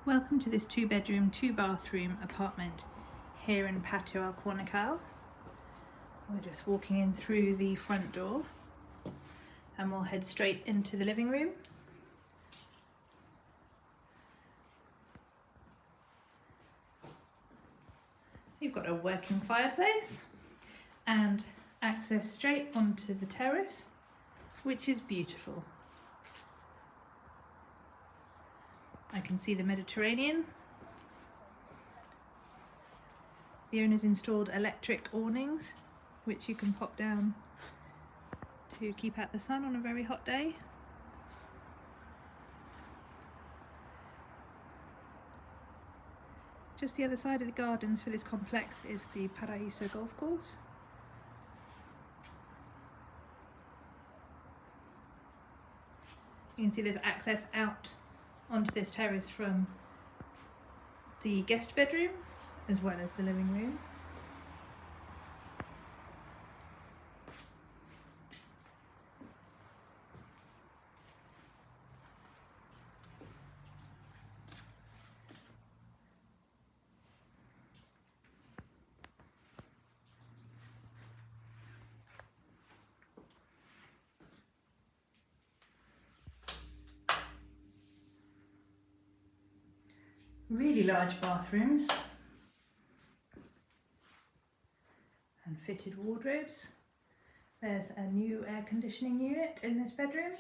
Welcome to this 2-bedroom, 2-bathroom apartment here in Patio Alcornocal. We're just walking in through the front door and we'll head straight into the living room. You've got a working fireplace and access straight onto the terrace, which is beautiful. I can see the Mediterranean. The owners installed electric awnings, which you can pop down to keep out the sun on a very hot day. Just the other side of the gardens for this complex is the Paraiso golf course. You can see there's access out onto this terrace from the guest bedroom as well as the living room. Really large bathrooms and fitted wardrobes. There's a new air conditioning unit in this bedroom.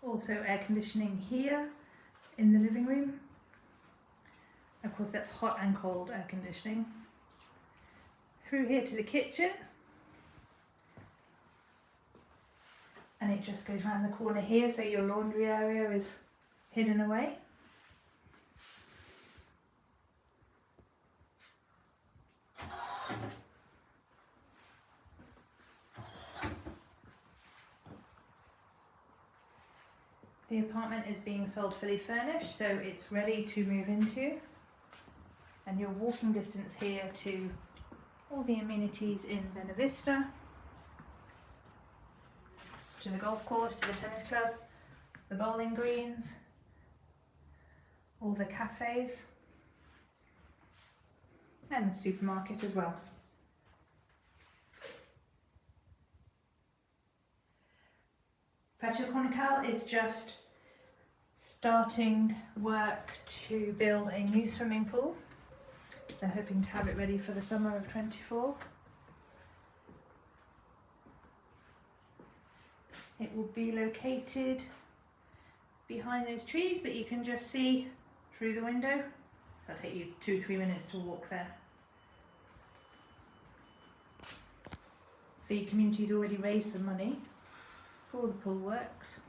Also air conditioning here in the living room. Of course that's hot and cold air conditioning. Through here to the kitchen. And it just goes around the corner here, so your laundry area is hidden away. The apartment is being sold fully furnished, so it's ready to move into. And you're walking distance here to all the amenities in Benavista, to the golf course, to the tennis club, the bowling greens, all the cafes, and the supermarket as well. Patio Alcornocal is just starting work to build a new swimming pool. They're hoping to have it ready for the summer of 24. It will be located behind those trees that you can just see through the window. That'll take you 2-3 minutes to walk there. The community's already raised the money for the pool works.